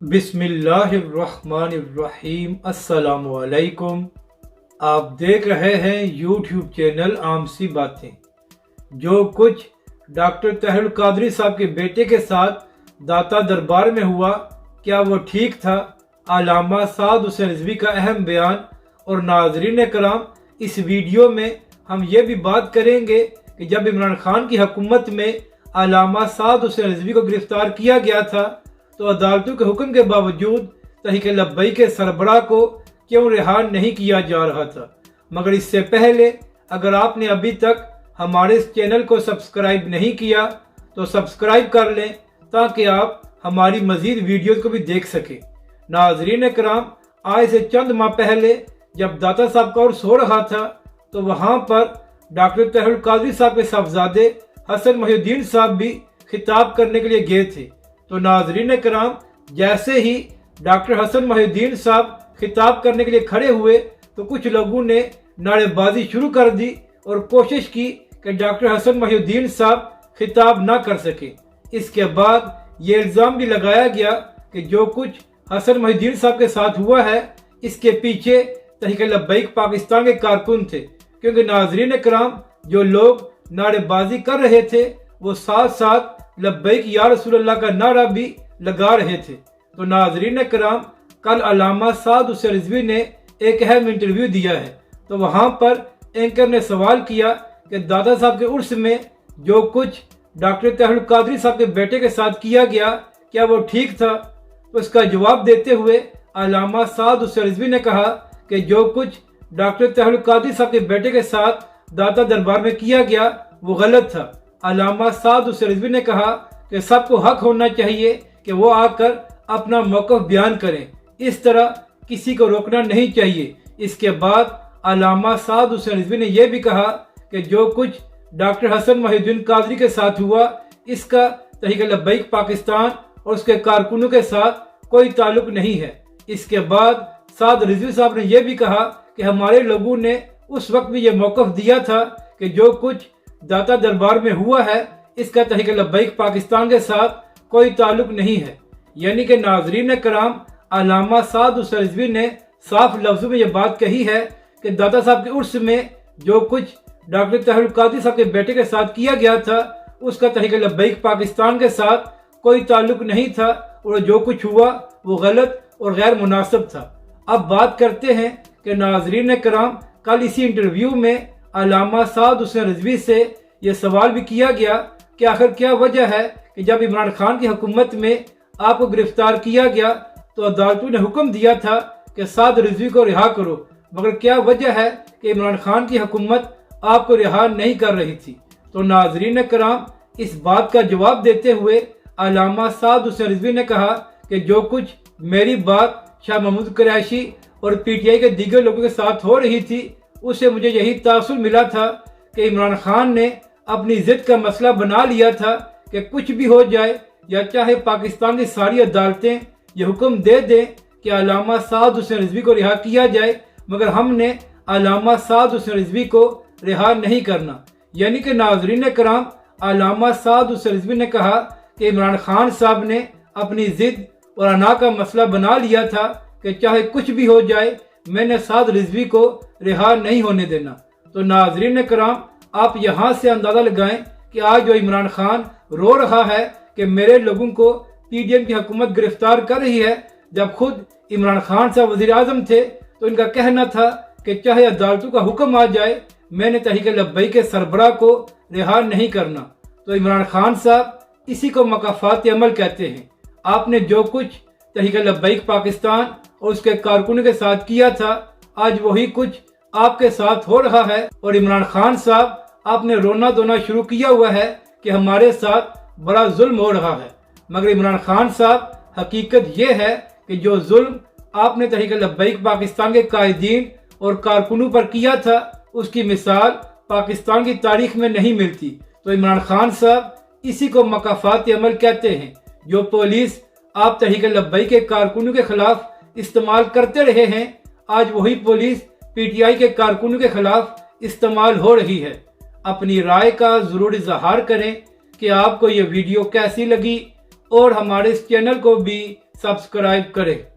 बिस्मिल्लाहिर्रहमानिर्रहीम। अस्सलाम वालेकुम। आप देख रहे हैं यूट्यूब चैनल आम सी बातें। जो कुछ डॉक्टर तहरुल कादरी साहब के बेटे के साथ दाता दरबार में हुआ, क्या वो ठीक था? अल्लामा साद हुसैन रिजवी का अहम बयान। और नाजरीन कराम, इस वीडियो में हम ये भी बात करेंगे कि जब इमरान खान की हुकूमत में अल्लामा साद हुसैन रिजवी को गिरफ्तार किया गया था तो अदालतों के हुक्म के बावजूद तहरीक लब्बैक के सरबराह को क्यों रिहा नहीं किया जा रहा था। मगर इससे पहले अगर आपने अभी तक हमारे इस चैनल को सब्सक्राइब नहीं किया तो सब्सक्राइब कर लें ताकि आप हमारी मजीद वीडियोज़ को भी देख सकें। नाजरीन कराम, आज से चंद माह पहले जब दाता साहब का उर्स हो रहा था तो वहाँ पर डॉक्टर तहरुल कादरी साहब के साहबजादे हसन मोहिउद्दीन साहब भी खिताब करने के लिए गए थे। तो नाजरीन कराम, जैसे ही डॉक्टर हसन मोहिउद्दीन साहब खिताब करने के लिए खड़े हुए तो कुछ लोगों ने नारेबाजी शुरू कर दी और कोशिश की कि डॉक्टर हसन मोहिउद्दीन साहब खिताब ना कर सके। इसके बाद ये इल्ज़ाम भी लगाया गया कि जो कुछ हसन मोहिउद्दीन साहब के साथ हुआ है इसके पीछे तहरीक लब्बैक पाकिस्तान के कारकुन थे, क्योंकि नाजरीन कराम, जो लोग नारेबाजी कर रहे थे वो साथ साथ लब्बैक या रसूलल्लाह का नारा भी लगा रहे थे। तो नाजरीन कराम, कल अल्लामा साद हुसैन रिजवी ने एक अहम इंटरव्यू दिया है। तो वहाँ पर एंकर ने सवाल किया कि दादा साहब के उर्स में जो कुछ डॉक्टर तहरुल कादरी साहब के बेटे के साथ किया गया, क्या वो ठीक था? तो इसका जवाब देते हुए अल्लामा साद हुसैन रिजवी ने कहा कि जो कुछ डॉक्टर तहरुल कादरी साहब के बेटे के साथ दाता दरबार में किया गया वो गलत था। अल्लामा साद हुसैन रिजवी ने कहा कि सबको हक होना चाहिए कि वो आकर अपना मौक़िफ़ बयान करें, इस तरह किसी को रोकना नहीं चाहिए। इसके बाद अल्लामा साद हुसैन रिजवी ने यह भी कहा कि जो कुछ डॉक्टर हसन मोहिउद्दीन कादरी के साथ हुआ इसका तहरीक लब्बैक पाकिस्तान और उसके कारकुनों के साथ कोई ताल्लुक नहीं है। इसके बाद साद रिजवी साहब ने यह भी कहा कि हमारे लोगों ने उस वक्त भी ये मौक़िफ़ दिया था कि जो कुछ दाता दरबार में हुआ है इसका तहरीक लब्बैक पाकिस्तान के साथ कोई ताल्लुक नहीं है। यानी कि नाजरीन कराम, अल्लामा साद हुसैन रिजवी ने साफ लफ्ज़ों में ये बात कही है कि दाता साहब के उर्स में जो कुछ डॉक्टर तहरुल कादरी साहब के बेटे के साथ किया गया था उसका तहरीक लब्बैक पाकिस्तान के साथ कोई ताल्लुक नहीं था और जो कुछ हुआ वो गलत और गैर मुनासिब था। अब बात करते हैं कि नाजरीन कराम, कल इसी इंटरव्यू में अल्लामा साद हुसैन रिजवी से ये सवाल भी किया गया कि आखिर क्या वजह है कि जब इमरान खान की हुकूमत में आपको गिरफ्तार किया गया तो अदालतों ने हुक्म दिया था कि साद रिजवी को रिहा करो, मगर क्या वजह है कि इमरान खान की हुकूमत आपको रिहा नहीं कर रही थी? तो नाजरीन कराम, इस बात का जवाब देते हुए अल्लामा साद हुसैन रिजवी ने कहा कि जो कुछ मेरी बात शाह महमूद कुरैशी और पीटीआई के दीगर लोगों के साथ हो रही थी उससे मुझे यही तासुर मिला था कि इमरान खान ने अपनी जिद का मसला बना लिया था कि कुछ भी हो जाए या चाहे पाकिस्तान की सारी अदालतें ये हुक्म दे दें कि अल्लामा साद हुसैन रिजवी को रिहा किया जाए, मगर हमने अल्लामा साद हुसैन रिजवी को रिहा नहीं करना। यानी कि नाजरीन कराम, अल्लामा साद हुसैन रिजवी ने कहा कि इमरान खान साहब ने अपनी जिद और अना का मसला बना लिया था कि चाहे कुछ भी हो जाए मैंने साद रिजवी को रिहा नहीं होने देना। तो नाजरीन कराम, आप यहाँ से अंदाज़ा लगाएं कि आज जो इमरान खान रो रहा है कि मेरे लोगों को पीडीएम की हुकूमत गिरफ्तार कर रही है, जब खुद इमरान खान साहब वज़ीर आज़म थे तो इनका कहना था कि चाहे अदालतों का हुक्म आ जाए मैंने तहरीक लब्बैक के सरबराह को रिहा नहीं करना। तो इमरान खान साहब, इसी को मकाफात अमल कहते हैं। आपने जो कुछ तहरीक लब्बैक पाकिस्तान और उसके कारकुनों के साथ किया था आज वही कुछ आपके साथ हो रहा है। और इमरान खान साहब, आपने रोना धोना शुरू किया हुआ है कि हमारे साथ बड़ा जुल्म हो रहा है, मगर इमरान खान साहब, हकीकत ये है कि जो जुल्म आपने तहरीक लब्बैक पाकिस्तान के कायदीन और कारकुनों पर किया था उसकी मिसाल पाकिस्तान की तारीख में नहीं मिलती। तो इमरान खान साहब, इसी को मकाफात अमल कहते हैं। जो पुलिस आप तहरीक लब्बैक के कारकुनों के खिलाफ इस्तेमाल करते रहे हैं आज वही पुलिस पीटीआई के कारकुनों के खिलाफ इस्तेमाल हो रही है। अपनी राय का ज़रूर इजहार करें कि आपको ये वीडियो कैसी लगी और हमारे इस चैनल को भी سبسکرائب کریں۔